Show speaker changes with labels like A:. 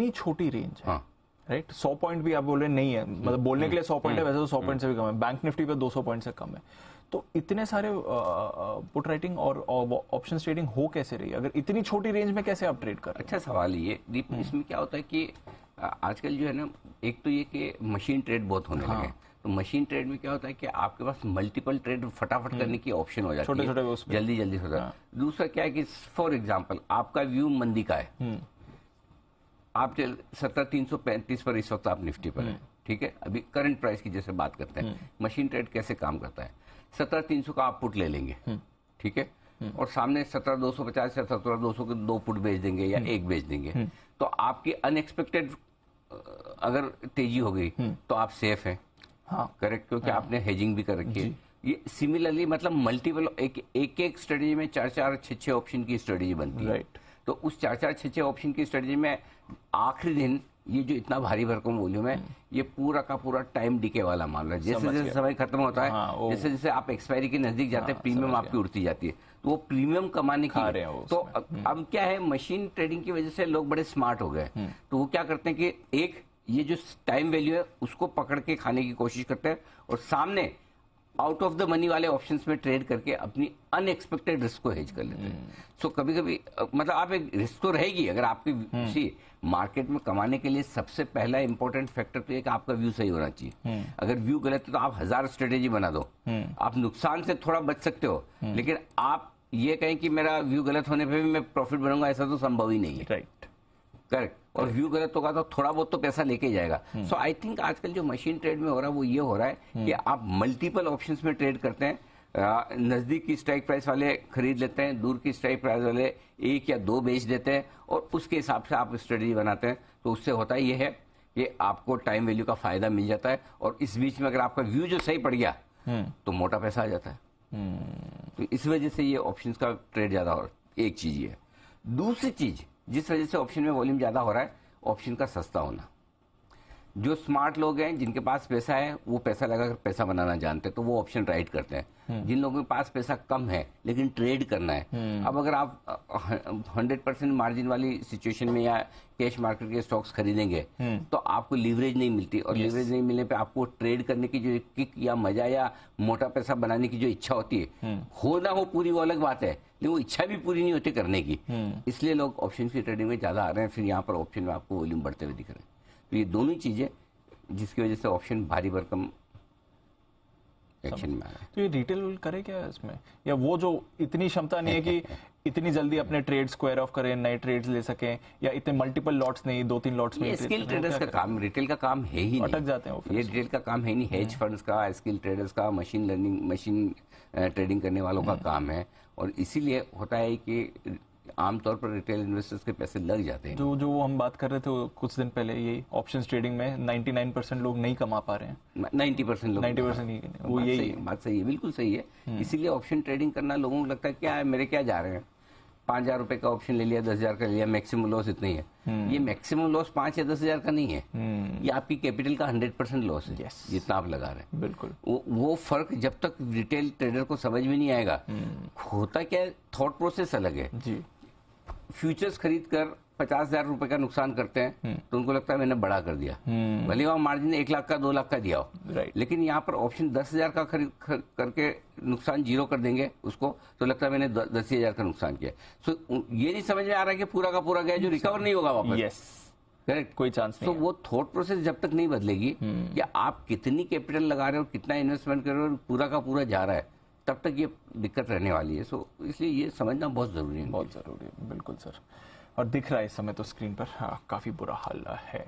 A: इतनी छोटी रेंज है,
B: हाँ
A: राइट, 100 पॉइंट भी आप बोल रहे नहीं है, मतलब बोलने के लिए 100 पॉइंट है, वैसे तो 100 पॉइंट से भी कम है, बैंक निफ्टी पे 200 पॉइंट से कम है। तो इतने सारे पुट राइटिंग और ऑप्शन ट्रेडिंग हो कैसे रही है, अगर इतनी छोटी रेंज में कैसे आप ट्रेड कर रहे हैं?
B: अच्छा सवाल ये दीप, इसमें क्या होता है कि आजकल जो है ना, एक तो ये कि मशीन ट्रेड बहुत होने लगे हैं। तो मशीन ट्रेड में क्या होता है कि आपके पास मल्टीपल ट्रेड फटाफट करने की ऑप्शन हो जाती
A: छोटे
B: है,
A: छोटे उसमें
B: जल्दी जल्दी होता है। दूसरा क्या है कि फॉर एग्जांपल आपका व्यू मंदी का है, आप 17,335 पर इस वक्त आप निफ्टी पर है, ठीक है, अभी करंट प्राइस की जैसे बात करते हैं। मशीन ट्रेड कैसे काम करता है, 17,300 का आप पुट ले लेंगे, ठीक है, और सामने 17,250 या 17,200 के 2 पुट बेच देंगे या एक बेच देंगे। तो आपकी अनएक्सपेक्टेड अगर तेजी हो गई तो आप सेफ हैं,
A: हाँ
B: करेक्ट, क्योंकि आपने हेजिंग भी कर रखी है। ये सिमिलरली मतलब मल्टीपल एक स्ट्रेटेजी में 4-4, 6-6 ऑप्शन की स्ट्रेटेजी बनती है,
A: राइट।
B: तो उस 4-4, 6-6 ऑप्शन की स्ट्रेटेजी में आखिरी दिन ये जो इतना भारी भरकम वॉल्यूम है, ये पूरा का पूरा टाइम डिके वाला मान रहा है। जैसे जैसे समय खत्म होता है, जैसे जैसे आप एक्सपायरी के नजदीक जाते हैं, प्रीमियम आपकी उड़ती जाती है, तो वो प्रीमियम कमाने की तो अब क्या है, मशीन ट्रेडिंग की वजह से लोग बड़े स्मार्ट हो गए। तो वो क्या करते हैं कि एक ये जो टाइम वैल्यू है उसको पकड़ के खाने की कोशिश करते हैं, और सामने आउट ऑफ द मनी वाले ऑप्शंस में ट्रेड करके अपनी अनएक्सपेक्टेड रिस्क को हेज कर लेते हैं। सो कभी कभी मतलब आप एक रिस्क तो रहेगी अगर आपकी मार्केट में कमाने के लिए सबसे पहला इंपॉर्टेंट फैक्टर तो ये कि आपका व्यू सही होना चाहिए। अगर व्यू गलत है तो आप 1000 स्ट्रेटेजी बना दो, आप नुकसान से थोड़ा बच सकते हो, लेकिन आप ये कहें कि मेरा व्यू गलत होने पे भी मैं प्रॉफिट बनूंगा, ऐसा तो संभव ही नहीं है,
A: राइट,
B: करेक्ट। और व्यू गलत होगा तो थोड़ा बहुत तो पैसा लेके जाएगा। सो आई थिंक आजकल जो मशीन ट्रेड में हो रहा है वो ये हो रहा है कि आप मल्टीपल ऑप्शंस में ट्रेड करते हैं, नजदीक की स्ट्राइक प्राइस वाले खरीद लेते हैं, दूर की स्ट्राइक प्राइस वाले 1 या 2 बेच देते हैं, और उसके हिसाब से आप स्ट्रेटजी बनाते हैं। तो उससे होता ये है कि आपको टाइम वैल्यू का फायदा मिल जाता है, और इस बीच में अगर आपका व्यू जो सही पड़ गया तो मोटा पैसा आ जाता है। तो इस वजह से ये ऑप्शंस का ट्रेड ज्यादा हो रहा है, एक चीज ये है। दूसरी चीज जिस वजह से ऑप्शन में वॉल्यूम ज्यादा हो रहा है, ऑप्शन का सस्ता होना। जो स्मार्ट लोग हैं, जिनके पास पैसा है, वो पैसा लगाकर पैसा बनाना जानते हैं, तो वो ऑप्शन राइट करते हैं। जिन लोगों के पास पैसा कम है लेकिन ट्रेड करना है, अब अगर आप 100% मार्जिन वाली सिचुएशन में या कैश मार्केट के स्टॉक्स खरीदेंगे तो आपको लीवरेज नहीं मिलती, और लीवरेज नहीं मिलने पे आपको ट्रेड करने की जो किक या मजा या मोटा पैसा बनाने की जो इच्छा होती है, हो ना हो पूरी वो अलग बात है, लेकिन वो इच्छा भी पूरी नहीं होती करने की। इसलिए लोग ऑप्शन की ट्रेडिंग में ज्यादा आ रहे हैं, फिर यहाँ पर ऑप्शन में आपको वॉल्यूम बढ़ते हुए दिख रहे हैं। तो ये दोनों चीजें जिसकी वजह से ऑप्शन भारी भरकम एक्शन में आ रहा है।
A: तो ये रिटेल करे क्या इसमें, या वो जो इतनी क्षमता नहीं है कि इतनी जल्दी अपने ट्रेड स्क्वायर ऑफ करें, नए ट्रेड्स ले सकें, या इतने मल्टीपल लॉट्स नहीं, 2-3 लॉट्स में
B: स्किल ट्रेडर्स का काम, रिटेल का काम है ही नहीं,
A: अटक जाते हैं
B: ये रिटेल का काम है नहीं। हेज फंड्स का, स्किल ट्रेडर्स का, मशीन लर्निंग, मशीन ट्रेडिंग करने वालों का काम है, और इसीलिए होता है कि आमतौर पर रिटेल इन्वेस्टर्स के पैसे लग जाते हैं।
A: जो हम बात कर रहे थे कुछ दिन पहले, ये ऑप्शंस ट्रेडिंग में 99% लोग नहीं कमा पा रहे हैं,
B: 90% लोग
A: 90% नहीं, वो यही
B: बात सही है, बिल्कुल सही है। इसीलिए ऑप्शन ट्रेडिंग करना लोगों को लगता है क्या है, मेरे क्या जा रहे हैं, 5,000 रुपए का ऑप्शन ले लिया, 10,000 का ले लिया, मैक्सिमम लॉस इतना ही है। ये मैक्सिमम लॉस 5 या 10,000 का नहीं है, ये आपकी कैपिटल का 100% लॉस है, जितना आप लगा रहे हैं।
A: बिल्कुल
B: वो फर्क जब तक रिटेल ट्रेडर को समझ में नहीं आएगा, होता क्या है, थॉट प्रोसेस अलग है
A: जी।
B: फ्यूचर्स खरीद कर 50,000 रुपए का नुकसान करते हैं तो उनको लगता है मैंने बड़ा कर दिया, भले वहां मार्जिन 1 लाख का 2 लाख का दिया हो, लेकिन यहाँ पर ऑप्शन 10,000 का खरीद करके नुकसान 0 कर देंगे उसको, तो लगता है मैंने 10,000 का नुकसान किया। सो ये नहीं समझ में आ रहा है कि पूरा का पूरा गया जो रिकवर नहीं होगा वापस, करेक्ट,
A: कोई चांस नहीं।
B: तो वो थॉट प्रोसेस जब तक नहीं बदलेगी कि आप कितनी कैपिटल लगा रहे हो, कितना इन्वेस्टमेंट कर रहे हो, पूरा का पूरा जा रहा है, तब तक ये दिक्कत रहने वाली है। सो इसलिए ये समझना बहुत जरूरी है,
A: बहुत जरूरी है। बिल्कुल सर, और दिख रहा है इस समय तो स्क्रीन पर, हाँ, काफी बुरा हाल है।